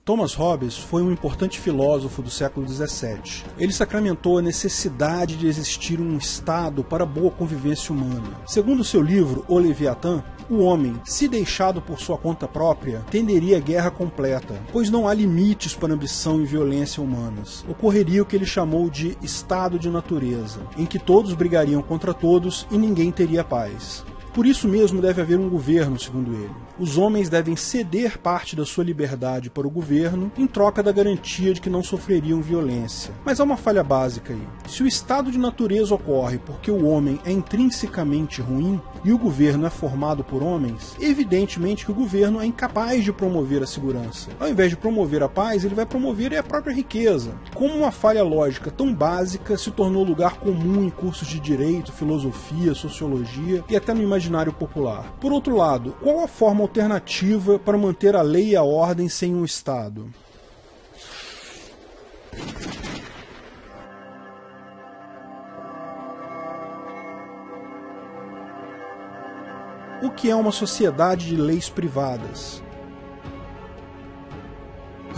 Thomas Hobbes foi um importante filósofo do século XVII. Ele sacramentou a necessidade de existir um Estado para a boa convivência humana. Segundo seu livro, O Leviatã, o homem, se deixado por sua conta própria, tenderia à guerra completa, pois não há limites para ambição e violência humanas. Ocorreria o que ele chamou de estado de natureza, em que todos brigariam contra todos e ninguém teria paz. Por isso mesmo deve haver um governo, segundo ele. Os homens devem ceder parte da sua liberdade para o governo em troca da garantia de que não sofreriam violência. Mas há uma falha básica aí. Se o estado de natureza ocorre porque o homem é intrinsecamente ruim e o governo é formado por homens, evidentemente que o governo é incapaz de promover a segurança. Ao invés de promover a paz, ele vai promover a própria riqueza. Como uma falha lógica tão básica se tornou lugar comum em cursos de direito, filosofia, sociologia e até no imaginário popular. Por outro lado, qual a forma alternativa para manter a lei e a ordem sem um Estado? O que é uma sociedade de leis privadas?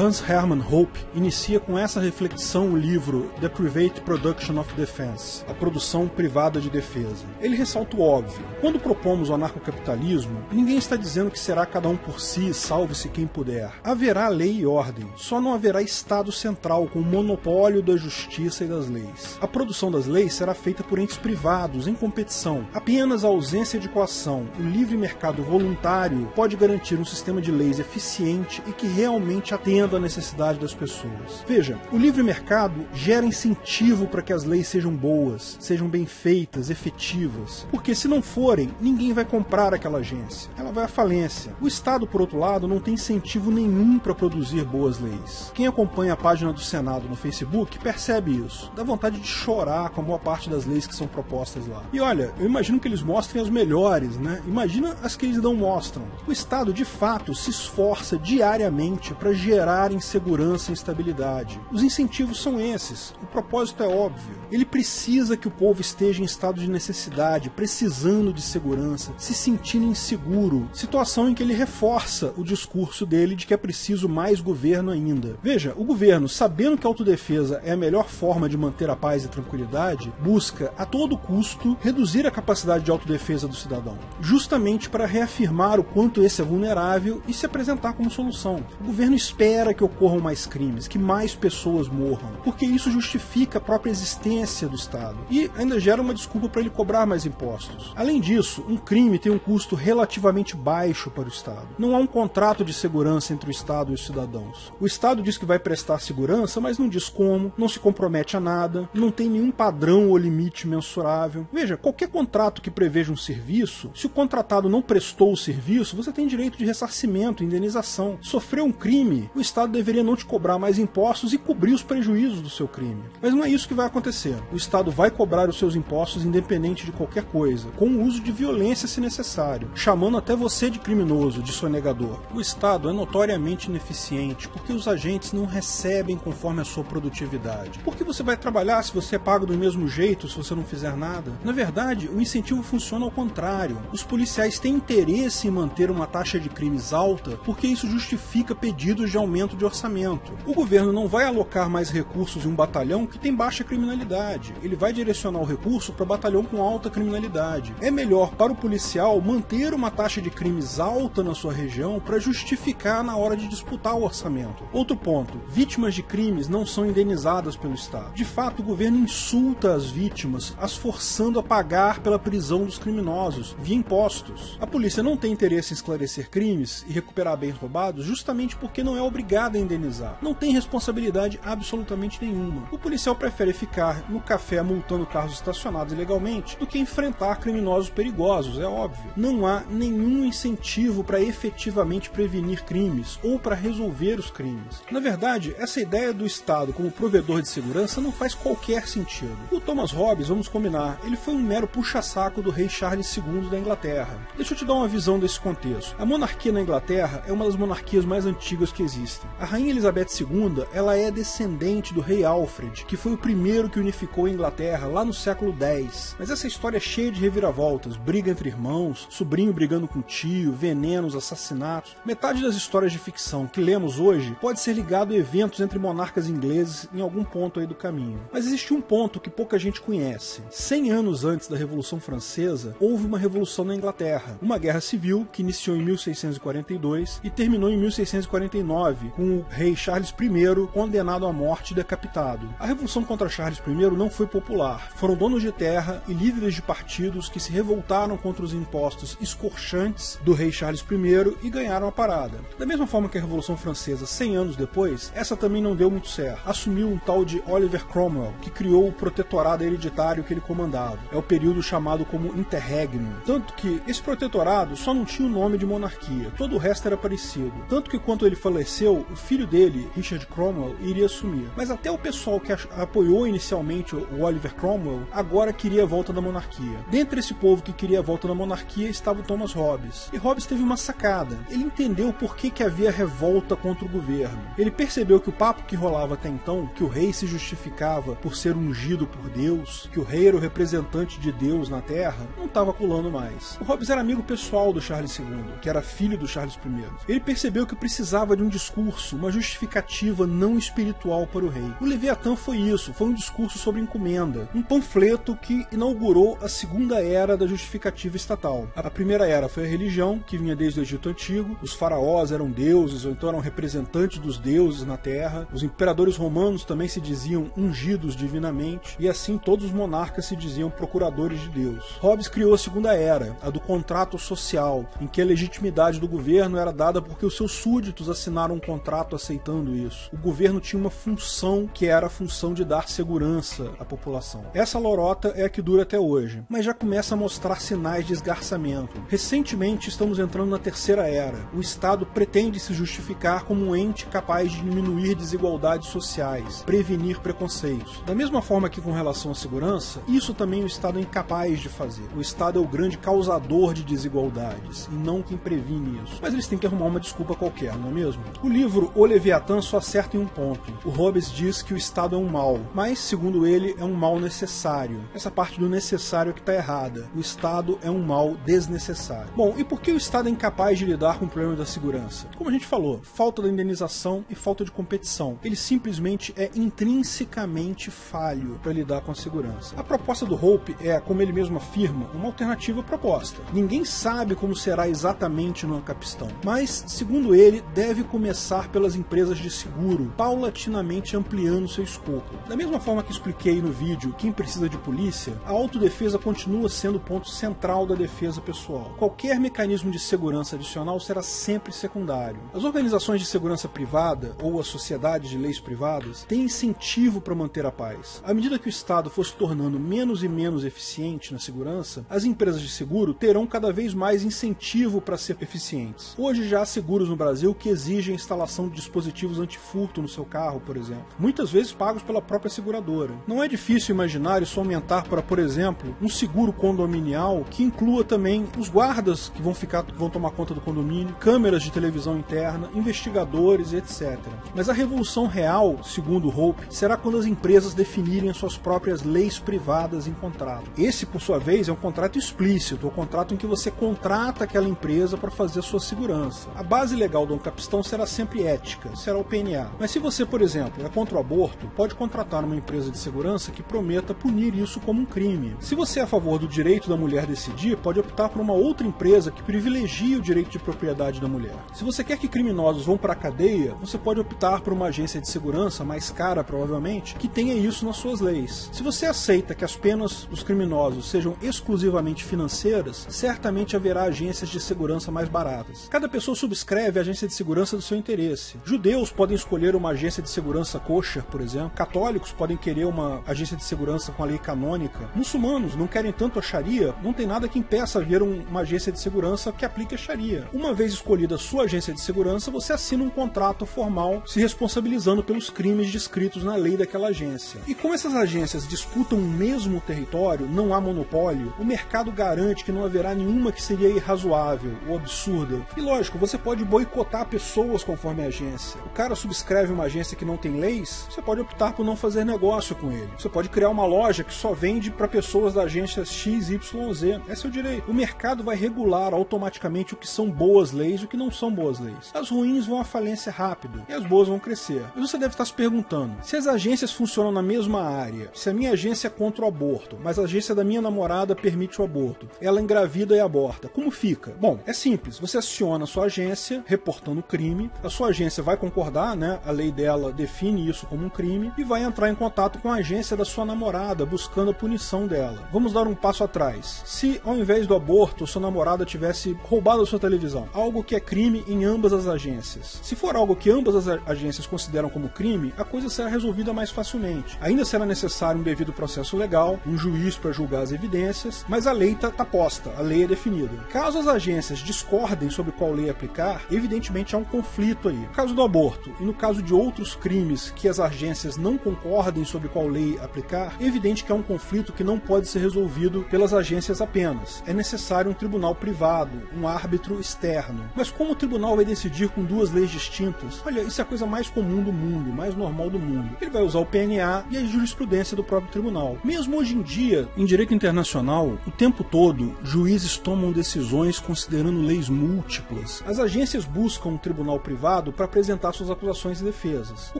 Hans Hermann Hoppe inicia com essa reflexão o livro The Private Production of Defense, a produção privada de defesa. Ele ressalta o óbvio. Quando propomos o anarcocapitalismo, ninguém está dizendo que será cada um por si, salve-se quem puder. Haverá lei e ordem, só não haverá Estado central com o monopólio da justiça e das leis. A produção das leis será feita por entes privados, em competição. Apenas a ausência de coação, o livre mercado voluntário, pode garantir um sistema de leis eficiente e que realmente atenda a necessidade das pessoas. Veja, o livre mercado gera incentivo para que as leis sejam boas, sejam bem feitas, efetivas, porque se não forem, ninguém vai comprar aquela agência, ela vai à falência. O Estado, por outro lado, não tem incentivo nenhum para produzir boas leis. Quem acompanha a página do Senado no Facebook percebe isso, dá vontade de chorar com a maior parte das leis que são propostas lá. E olha, eu imagino que eles mostrem as melhores, né? Imagina as que eles não mostram. O Estado, de fato, se esforça diariamente para gerar insegurança e instabilidade. Os incentivos são esses. O propósito é óbvio. Ele precisa que o povo esteja em estado de necessidade, precisando de segurança, se sentindo inseguro, situação em que ele reforça o discurso dele de que é preciso mais governo ainda. Veja, o governo, sabendo que a autodefesa é a melhor forma de manter a paz e tranquilidade, busca a todo custo reduzir a capacidade de autodefesa do cidadão, justamente para reafirmar o quanto esse é vulnerável e se apresentar como solução. O governo espera que ocorram mais crimes, que mais pessoas morram, porque isso justifica a própria existência do Estado e ainda gera uma desculpa para ele cobrar mais impostos. Além disso, um crime tem um custo relativamente baixo para o Estado. Não há um contrato de segurança entre o Estado e os cidadãos. O Estado diz que vai prestar segurança, mas não diz como, não se compromete a nada, não tem nenhum padrão ou limite mensurável. Veja, qualquer contrato que preveja um serviço, se o contratado não prestou o serviço, você tem direito de ressarcimento, indenização. Sofreu um crime, o Estado deveria não te cobrar mais impostos e cobrir os prejuízos do seu crime. Mas não é isso que vai acontecer. O Estado vai cobrar os seus impostos independente de qualquer coisa, com o uso de violência se necessário, chamando até você de criminoso, de sonegador. O Estado é notoriamente ineficiente porque os agentes não recebem conforme a sua produtividade. Por que você vai trabalhar se você é pago do mesmo jeito se você não fizer nada? Na verdade, o incentivo funciona ao contrário. Os policiais têm interesse em manter uma taxa de crimes alta porque isso justifica pedidos de aumento de orçamento. O governo não vai alocar mais recursos em um batalhão que tem baixa criminalidade. Ele vai direcionar o recurso para batalhão com alta criminalidade. É melhor para o policial manter uma taxa de crimes alta na sua região para justificar na hora de disputar o orçamento. Outro ponto, vítimas de crimes não são indenizadas pelo Estado. De fato, o governo insulta as vítimas, as forçando a pagar pela prisão dos criminosos, via impostos. A polícia não tem interesse em esclarecer crimes e recuperar bens roubados justamente porque não é obrigada a indenizar. Não tem responsabilidade absolutamente nenhuma. O policial prefere ficar no café multando carros estacionados ilegalmente do que enfrentar criminosos perigosos, é óbvio. Não há nenhum incentivo para efetivamente prevenir crimes ou para resolver os crimes. Na verdade, essa ideia do Estado como provedor de segurança não faz qualquer sentido. O Thomas Hobbes, vamos combinar, ele foi um mero puxa-saco do rei Charles II da Inglaterra. Deixa eu te dar uma visão desse contexto. A monarquia na Inglaterra é uma das monarquias mais antigas que existem. A rainha Elizabeth II, ela é descendente do rei Alfred, que foi o primeiro que unificou unificou a Inglaterra lá no século X. Mas essa história é cheia de reviravoltas, briga entre irmãos, sobrinho brigando com tio, venenos, assassinatos. Metade das histórias de ficção que lemos hoje pode ser ligado a eventos entre monarcas ingleses em algum ponto aí do caminho. Mas existe um ponto que pouca gente conhece. 100 anos antes da Revolução Francesa, houve uma revolução na Inglaterra, uma guerra civil que iniciou em 1642 e terminou em 1649, com o rei Charles I condenado à morte e decapitado. A revolução contra Charles I não foi popular. Foram donos de terra e líderes de partidos que se revoltaram contra os impostos escorchantes do rei Charles I e ganharam a parada. Da mesma forma que a Revolução Francesa, 100 anos depois, essa também não deu muito certo. Assumiu um tal de Oliver Cromwell, que criou o protetorado hereditário que ele comandava. É o período chamado como Interregnum. Tanto que esse protetorado só não tinha o nome de monarquia, todo o resto era parecido. Tanto que quando ele faleceu, o filho dele, Richard Cromwell, iria assumir. Mas até o pessoal que apoiou inicialmente o Oliver Cromwell, agora queria a volta da monarquia. Dentre esse povo que queria a volta da monarquia estava o Thomas Hobbes. E Hobbes teve uma sacada. Ele entendeu por que havia revolta contra o governo. Ele percebeu que o papo que rolava até então, que o rei se justificava por ser ungido por Deus, que o rei era o representante de Deus na Terra, não estava colando mais. O Hobbes era amigo pessoal do Charles II, que era filho do Charles I. Ele percebeu que precisava de um discurso, uma justificativa não espiritual para o rei. O Leviatã foi isso, foi um discurso sobre encomenda, um panfleto que inaugurou a segunda era da justificativa estatal. A primeira era foi a religião, que vinha desde o Egito Antigo, os faraós eram deuses, ou então eram representantes dos deuses na Terra, os imperadores romanos também se diziam ungidos divinamente, e assim todos os monarcas se diziam procuradores de Deus. Hobbes criou a segunda era, a do contrato social, em que a legitimidade do governo era dada porque os seus súditos assinaram um contrato aceitando isso. O governo tinha uma função que era a função de dar segurança à população. Essa lorota é a que dura até hoje, mas já começa a mostrar sinais de esgarçamento. Recentemente estamos entrando na terceira era. O Estado pretende se justificar como um ente capaz de diminuir desigualdades sociais, prevenir preconceitos. Da mesma forma que com relação à segurança, isso também o Estado é incapaz de fazer. O Estado é o grande causador de desigualdades, e não quem previne isso. Mas eles têm que arrumar uma desculpa qualquer, não é mesmo? O livro O Leviatã só acerta em um ponto. O Hobbes diz que o Estado é um mal, mas, segundo ele, é um mal necessário. Essa parte do necessário é que está errada. O Estado é um mal desnecessário. Bom, e por que o Estado é incapaz de lidar com o problema da segurança? Como a gente falou, falta da indenização e falta de competição. Ele simplesmente é intrinsecamente falho para lidar com a segurança. A proposta do Hope é, como ele mesmo afirma, uma alternativa proposta. Ninguém sabe como será exatamente no Ancapistão, mas, segundo ele, deve começar pelas empresas de seguro, paulatinamente ampliando seu escopo. Da mesma forma que expliquei no vídeo quem precisa de polícia, a autodefesa continua sendo o ponto central da defesa pessoal. Qualquer mecanismo de segurança adicional será sempre secundário. As organizações de segurança privada, ou a sociedade de leis privadas, têm incentivo para manter a paz. À medida que o Estado for se tornando menos e menos eficiente na segurança, as empresas de seguro terão cada vez mais incentivo para ser eficientes. Hoje já há seguros no Brasil que exigem a instalação de dispositivos antifurto no seu carro, por exemplo, muitas vezes pagos pela própria seguradora. Não é difícil imaginar isso aumentar para, por exemplo, um seguro condominial que inclua também os guardas que vão tomar conta do condomínio, câmeras de televisão interna, investigadores, etc. Mas a revolução real, segundo Hope, será quando as empresas definirem as suas próprias leis privadas em contrato. Esse, por sua vez, é um contrato explícito, é um contrato em que você contrata aquela empresa para fazer a sua segurança. A base legal do Ancapistão será sempre ética, será o PNA. Mas se você, por exemplo, é contra o aborto, pode contratar uma empresa de segurança que prometa punir isso como um crime. Se você é a favor do direito da mulher decidir, pode optar por uma outra empresa que privilegie o direito de propriedade da mulher. Se você quer que criminosos vão para a cadeia, você pode optar por uma agência de segurança, mais cara provavelmente, que tenha isso nas suas leis. Se você aceita que as penas dos criminosos sejam exclusivamente financeiras, certamente haverá agências de segurança mais baratas. Cada pessoa subscreve a agência de segurança do seu interesse. Judeus podem escolher uma agência de segurança kosher, por exemplo. Católicos podem querer uma agência de segurança com a lei canônica. Muçulmanos não querem tanto a Sharia, não tem nada que impeça haver uma agência de segurança que aplique a Sharia. Uma vez escolhida a sua agência de segurança, você assina um contrato formal se responsabilizando pelos crimes descritos na lei daquela agência. E como essas agências disputam o mesmo território, não há monopólio, o mercado garante que não haverá nenhuma que seria irrazoável ou absurda. E lógico, você pode boicotar pessoas conforme a agência. O cara subscreve uma agência que não tem leis, você pode optar por não fazer negócio com ele. Você pode criar uma loja que só vende para pessoas da agência XYZ. É seu direito. O mercado vai regular automaticamente o que são boas leis e o que não são boas leis. As ruins vão à falência rápido e as boas vão crescer. E você deve estar se perguntando, se as agências funcionam na mesma área, se a minha agência é contra o aborto, mas a agência da minha namorada permite o aborto, ela engravida e aborta, como fica? Bom, é simples. Você aciona a sua agência reportando o crime, a sua agência vai concordar, né? A lei dela define isso como um crime e vai entrar em contato com a agência da sua namorada buscando a punição dela. Vamos dar um passo atrás. Se ao invés do aborto, sua namorada tivesse roubado a sua televisão, algo que é crime em ambas as agências. Se for algo que ambas as agências consideram como crime, a coisa será resolvida mais facilmente. Ainda será necessário um devido processo legal, um juiz para julgar as evidências, mas a lei está posta, a lei é definida. Caso as agências discordem sobre qual lei aplicar, evidentemente há um conflito aí. No caso do aborto e no caso de outros crimes que as agências não concordem sobre qual lei aplicar, é evidente que há um conflito que não pode ser resolvido pelas agências apenas. É necessário um tribunal privado, um árbitro externo. Mas como o tribunal vai decidir com duas leis distintas? Olha, isso é a coisa mais comum do mundo, mais normal do mundo. Ele vai usar o PNA e a jurisprudência do próprio tribunal. Mesmo hoje em dia, em direito internacional, o tempo todo, juízes tomam decisões considerando leis múltiplas. As agências buscam um tribunal privado para apresentar suas acusações e defesas. O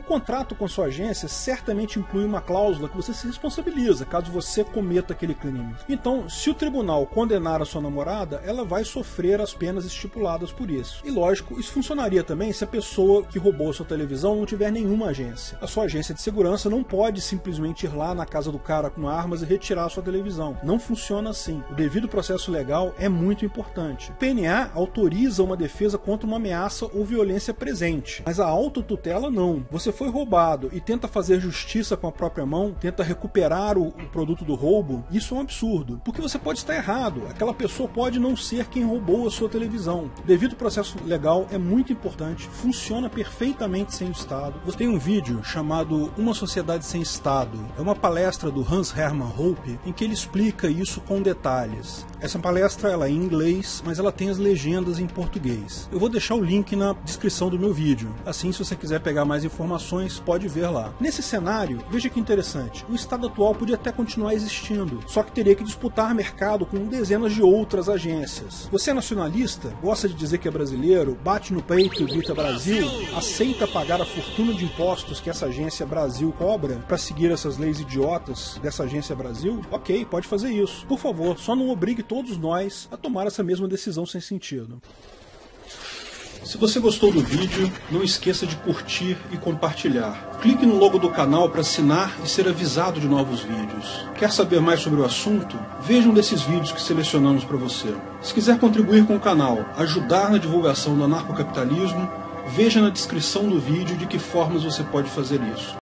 contrato com sua agência certamente inclui uma cláusula que você se responsabiliza caso você cometa aquele crime. Então, se o tribunal condenar a sua namorada, ela vai sofrer as penas estipuladas por isso. E lógico, isso funcionaria também se a pessoa que roubou a sua televisão não tiver nenhuma agência. A sua agência de segurança não pode simplesmente ir lá na casa do cara com armas e retirar a sua televisão. Não funciona assim. O devido processo legal é muito importante. O PNA autoriza uma defesa contra uma ameaça ou violência presente, mas a autotutela não. Você foi roubado e tenta fazer justiça com a própria mão, tenta recuperar o produto do roubo, isso é um absurdo, porque você pode estar errado, aquela pessoa pode não ser quem roubou a sua televisão. O devido processo legal é muito importante, funciona perfeitamente sem o Estado. Você tem um vídeo chamado Uma Sociedade Sem Estado, é uma palestra do Hans Hermann Hoppe em que ele explica isso com detalhes. Essa palestra ela é em inglês, mas ela tem as legendas em português. Eu vou deixar o link na descrição do meu vídeo, assim se você quiser pegar mais informações, pode ver lá. Nesse cenário, veja que interessante, o Estado atual podia até continuar existindo, só que teria que disputar mercado com dezenas de outras agências. Você é nacionalista, gosta de dizer que é brasileiro, bate no peito e grita Brasil, aceita pagar a fortuna de impostos que essa agência Brasil cobra para seguir essas leis idiotas dessa agência Brasil? Ok, pode fazer isso. Por favor, só não obrigue todos nós a tomar essa mesma decisão sem sentido. Se você gostou do vídeo, não esqueça de curtir e compartilhar. Clique no logo do canal para assinar e ser avisado de novos vídeos. Quer saber mais sobre o assunto? Veja um desses vídeos que selecionamos para você. Se quiser contribuir com o canal, ajudar na divulgação do anarcocapitalismo, veja na descrição do vídeo de que formas você pode fazer isso.